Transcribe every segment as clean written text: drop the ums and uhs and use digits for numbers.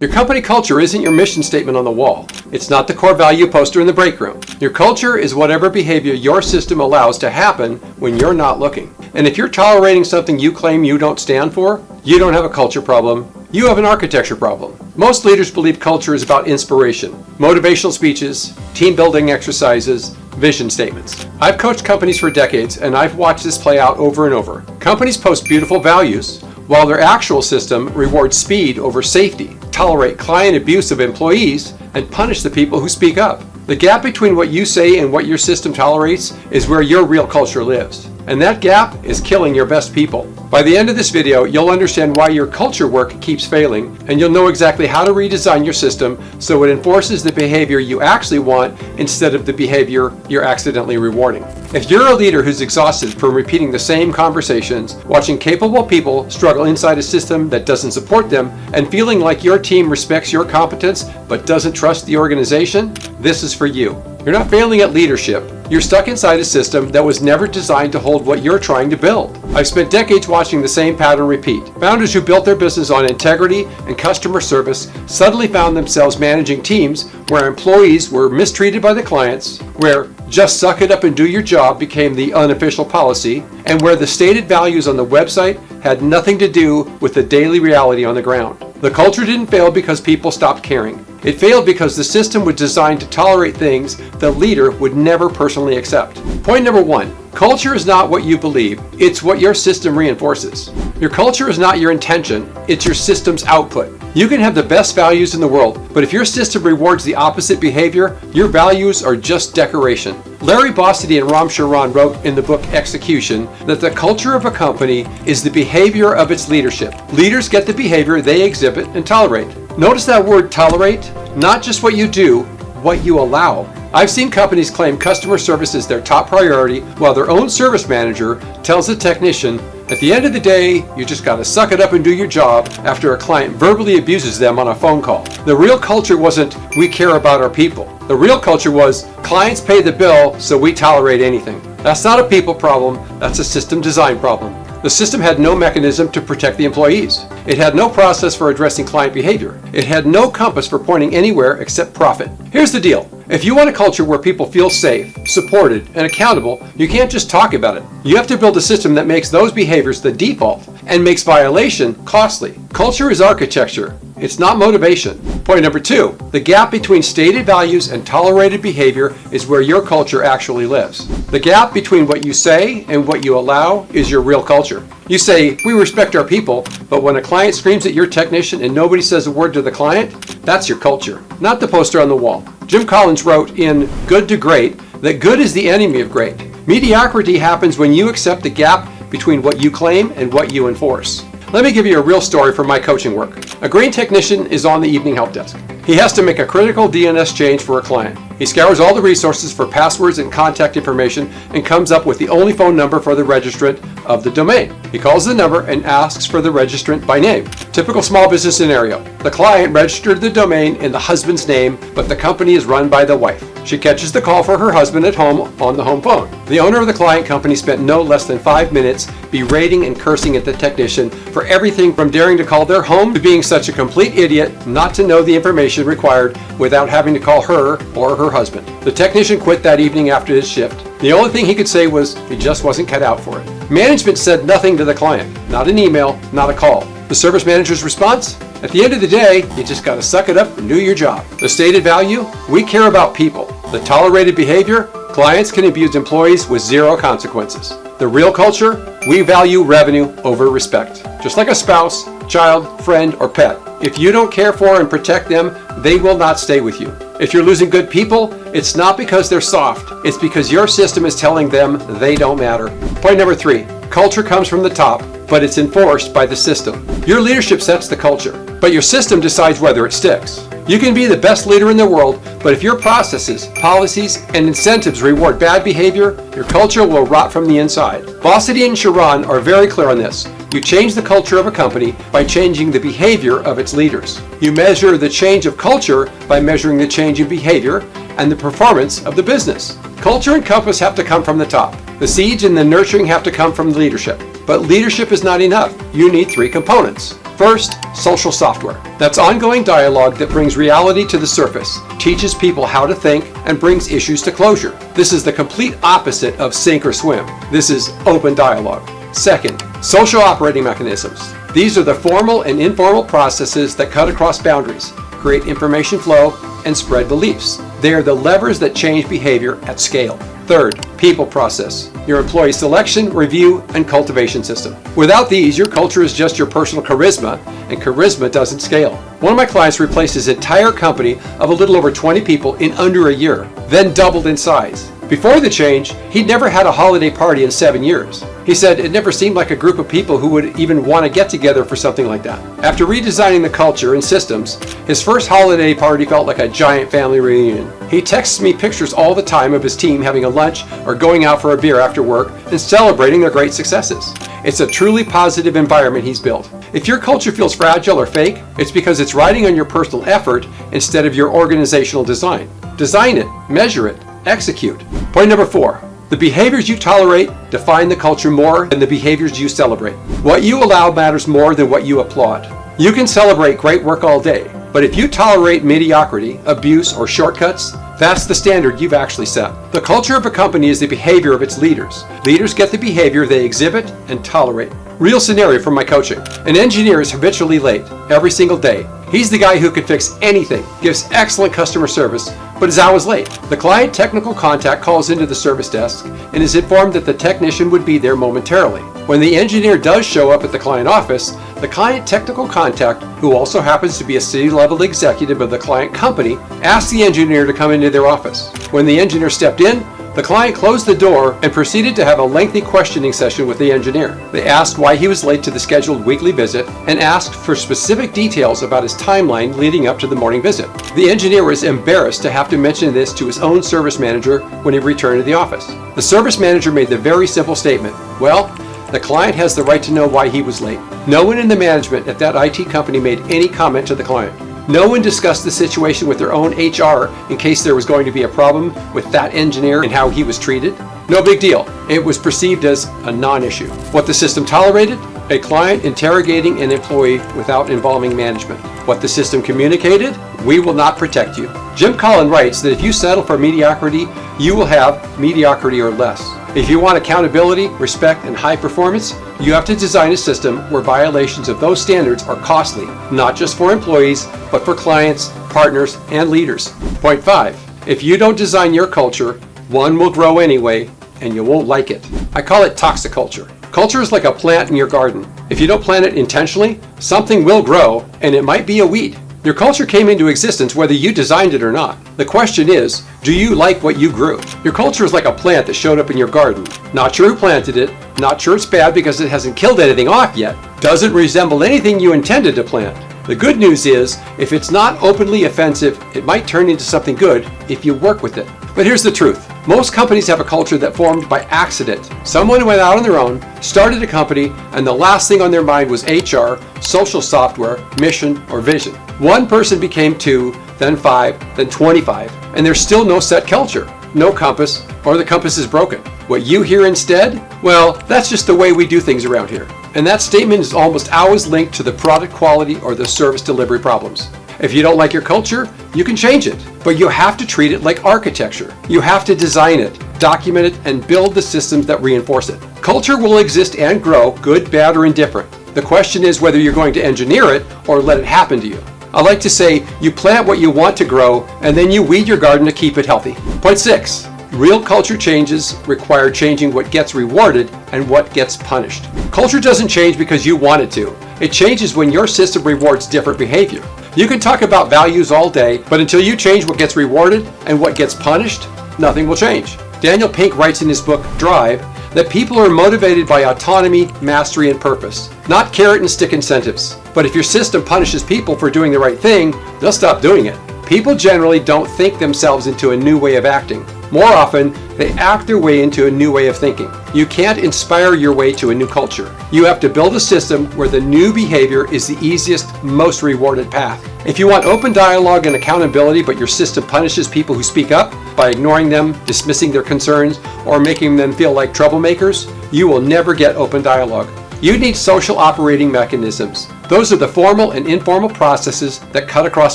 Your company culture isn't your mission statement on the wall. It's not the core value poster in the break room. Your culture is whatever behavior your system allows to happen when you're not looking. And if you're tolerating something you claim you don't stand for, you don't have a culture problem. You have an architecture problem. Most leaders believe culture is about inspiration, motivational speeches, team building exercises, vision statements. I've coached companies for decades, and I've watched this play out over and over. Companies post beautiful values, while their actual system rewards speed over safety, tolerate client abuse of employees, and punish the people who speak up. The gap between what you say and what your system tolerates is where your real culture lives. And that gap is killing your best people. By the end of this video, you'll understand why your culture work keeps failing, and you'll know exactly how to redesign your system so it enforces the behavior you actually want instead of the behavior you're accidentally rewarding. If you're a leader who's exhausted from repeating the same conversations, watching capable people struggle inside a system that doesn't support them, and feeling like your team respects your competence but doesn't trust the organization, this is for you. You're not failing at leadership. You're stuck inside a system that was never designed to hold what you're trying to build. I've spent decades watching the same pattern repeat. Founders who built their business on integrity and customer service suddenly found themselves managing teams where employees were mistreated by the clients, where just suck it up and do your job became the unofficial policy, and where the stated values on the website had nothing to do with the daily reality on the ground. The culture didn't fail because people stopped caring. It failed because the system was designed to tolerate things the leader would never personally accept. Point number one, culture is not what you believe, it's what your system reinforces. Your culture is not your intention, it's your system's output. You can have the best values in the world, but if your system rewards the opposite behavior, your values are just decoration. Larry Bossidy and Ram Charan wrote in the book Execution that the culture of a company is the behavior of its leadership. Leaders get the behavior they exhibit and tolerate. Notice that word tolerate, not just what you do, what you allow. I've seen companies claim customer service is their top priority while their own service manager tells the technician, at the end of the day, you just gotta suck it up and do your job after a client verbally abuses them on a phone call. The real culture wasn't, we care about our people. The real culture was, clients pay the bill, so we tolerate anything. That's not a people problem, that's a system design problem. The system had no mechanism to protect the employees. It had no process for addressing client behavior. It had no compass for pointing anywhere except profit. Here's the deal. If you want a culture where people feel safe, supported, and accountable, you can't just talk about it. You have to build a system that makes those behaviors the default and makes violation costly. Culture is architecture. It's not motivation. Point number two, the gap between stated values and tolerated behavior is where your culture actually lives. The gap between what you say and what you allow is your real culture. You say, we respect our people, but when a client screams at your technician and nobody says a word to the client, that's your culture, not the poster on the wall. Jim Collins wrote in Good to Great that good is the enemy of great. Mediocrity happens when you accept the gap between what you claim and what you enforce. Let me give you a real story from my coaching work. A green technician is on the evening help desk. He has to make a critical DNS change for a client. He scours all the resources for passwords and contact information and comes up with the only phone number for the registrant of the domain. He calls the number and asks for the registrant by name. Typical small business scenario. The client registered the domain in the husband's name, but the company is run by the wife. She catches the call for her husband at home on the home phone. The owner of the client company spent no less than 5 minutes berating and cursing at the technician for everything from daring to call their home to being such a complete idiot not to know the information required without having to call her or her husband. The technician quit that evening after his shift. The only thing he could say was he just wasn't cut out for it. Management said nothing to the client. Not an email, not a call. The service manager's response? At the end of the day, you just gotta suck it up and do your job. The stated value? We care about people. The tolerated behavior? Clients can abuse employees with zero consequences. The real culture? We value revenue over respect. Just like a spouse, child, friend, or pet. If you don't care for and protect them, they will not stay with you. If you're losing good people, it's not because they're soft. It's because your system is telling them they don't matter. Point number three, culture comes from the top, but it's enforced by the system. Your leadership sets the culture, but your system decides whether it sticks. You can be the best leader in the world, but if your processes, policies, and incentives reward bad behavior, your culture will rot from the inside. Bossidy and Charan are very clear on this. You change the culture of a company by changing the behavior of its leaders. You measure the change of culture by measuring the change in behavior and the performance of the business. Culture and compass have to come from the top. The seeds and the nurturing have to come from leadership. But leadership is not enough. You need three components. First, social software. That's ongoing dialogue that brings reality to the surface, teaches people how to think, and brings issues to closure. This is the complete opposite of sink or swim. This is open dialogue. Second, social operating mechanisms. These are the formal and informal processes that cut across boundaries, create information flow, and spread beliefs. They are the levers that change behavior at scale. Third, people process. Your employee selection, review, and cultivation system. Without these, your culture is just your personal charisma, and charisma doesn't scale. One of my clients replaced his entire company of a little over 20 people in under a year, then doubled in size. Before the change, he'd never had a holiday party in 7 years. He said it never seemed like a group of people who would even want to get together for something like that. After redesigning the culture and systems, his first holiday party felt like a giant family reunion. He texts me pictures all the time of his team having a lunch or going out for a beer after work and celebrating their great successes. It's a truly positive environment he's built. If your culture feels fragile or fake, it's because it's riding on your personal effort instead of your organizational design. Design it, measure it, execute. Point number 4. The behaviors you tolerate define the culture more than the behaviors you celebrate. What you allow matters more than what you applaud. You can celebrate great work all day, but if you tolerate mediocrity, abuse, or shortcuts, that's the standard you've actually set. The culture of a company is the behavior of its leaders. Leaders get the behavior they exhibit and tolerate. Real scenario from my coaching. An engineer is habitually late every single day. He's the guy who can fix anything, gives excellent customer service, but is always late. The client technical contact calls into the service desk and is informed that the technician would be there momentarily. When the engineer does show up at the client office, the client technical contact, who also happens to be a C-level executive of the client company, asks the engineer to come into their office. When the engineer stepped in, the client closed the door and proceeded to have a lengthy questioning session with the engineer. They asked why he was late to the scheduled weekly visit and asked for specific details about his timeline leading up to the morning visit. The engineer was embarrassed to have to mention this to his own service manager when he returned to the office. The service manager made the very simple statement, "Well, the client has the right to know why he was late." No one in the management at that IT company made any comment to the client. No one discussed the situation with their own HR in case there was going to be a problem with that engineer and how he was treated. No big deal. It was perceived as a non-issue. What the system tolerated? A client interrogating an employee without involving management. What the system communicated? We will not protect you. Jim Collin writes that if you settle for mediocrity, you will have mediocrity or less. If you want accountability, respect, and high performance, you have to design a system where violations of those standards are costly, not just for employees, but for clients, partners, and leaders. Point 5. If you don't design your culture, one will grow anyway, and you won't like it. I call it toxic culture. Culture is like a plant in your garden. If you don't plant it intentionally, something will grow, and it might be a weed. Your culture came into existence whether you designed it or not. The question is, do you like what you grew? Your culture is like a plant that showed up in your garden. Not sure who planted it, not sure it's bad because it hasn't killed anything off yet, doesn't resemble anything you intended to plant. The good news is, if it's not openly offensive, it might turn into something good if you work with it. But here's the truth. Most companies have a culture that formed by accident. Someone went out on their own, started a company, and the last thing on their mind was HR, social software, mission, or vision. One person became 2, then 5, then 25, and there's still no set culture, no compass, or the compass is broken. What you hear instead? Well, that's just the way we do things around here. And that statement is almost always linked to the product quality or the service delivery problems. If you don't like your culture, you can change it, but you have to treat it like architecture. You have to design it, document it, and build the systems that reinforce it. Culture will exist and grow, good, bad, or indifferent. The question is whether you're going to engineer it or let it happen to you. I like to say, you plant what you want to grow, and then you weed your garden to keep it healthy. Point 6. Real culture changes require changing what gets rewarded and what gets punished. Culture doesn't change because you want it to. It changes when your system rewards different behavior. You can talk about values all day, but until you change what gets rewarded and what gets punished, nothing will change. Daniel Pink writes in his book, Drive, that people are motivated by autonomy, mastery, and purpose, not carrot and stick incentives. But if your system punishes people for doing the right thing, they'll stop doing it. People generally don't think themselves into a new way of acting. More often, they act their way into a new way of thinking. You can't inspire your way to a new culture. You have to build a system where the new behavior is the easiest, most rewarded path. If you want open dialogue and accountability, but your system punishes people who speak up by ignoring them, dismissing their concerns, or making them feel like troublemakers, you will never get open dialogue. You need social operating mechanisms. Those are the formal and informal processes that cut across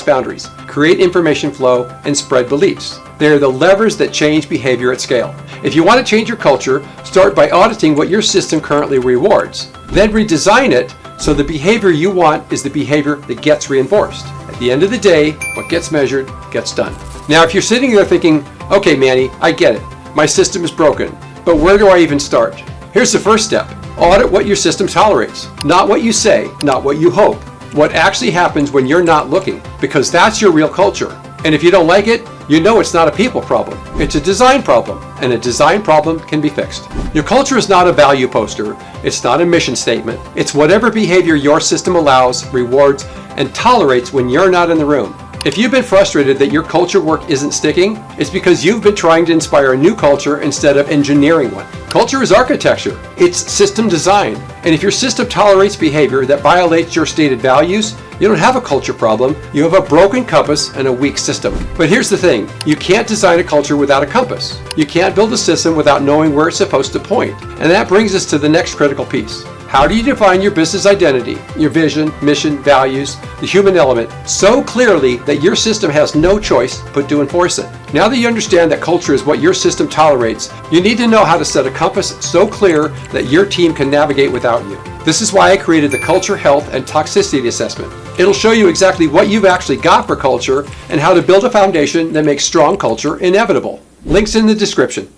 boundaries, create information flow, and spread beliefs. They are the levers that change behavior at scale. If you want to change your culture, start by auditing what your system currently rewards. Then redesign it so the behavior you want is the behavior that gets reinforced. At the end of the day, what gets measured gets done. Now, if you're sitting there thinking, okay, Manny, I get it. My system is broken, but where do I even start? Here's the first step. Audit what your system tolerates. Not what you say, not what you hope. What actually happens when you're not looking, because that's your real culture. And if you don't like it, you know it's not a people problem. It's a design problem, and a design problem can be fixed. Your culture is not a value poster. It's not a mission statement. It's whatever behavior your system allows, rewards, and tolerates when you're not in the room. If you've been frustrated that your culture work isn't sticking, it's because you've been trying to inspire a new culture instead of engineering one. Culture is architecture. It's system design. And if your system tolerates behavior that violates your stated values, you don't have a culture problem. You have a broken compass and a weak system. But here's the thing. You can't design a culture without a compass. You can't build a system without knowing where it's supposed to point. And that brings us to the next critical piece. How do you define your business identity, your vision, mission, values, the human element, so clearly that your system has no choice but to enforce it? Now that you understand that culture is what your system tolerates, you need to know how to set a compass so clear that your team can navigate without you. This is why I created the Culture, Health, and Toxicity Assessment. It'll show you exactly what you've actually got for culture and how to build a foundation that makes strong culture inevitable. Links in the description.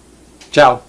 Ciao.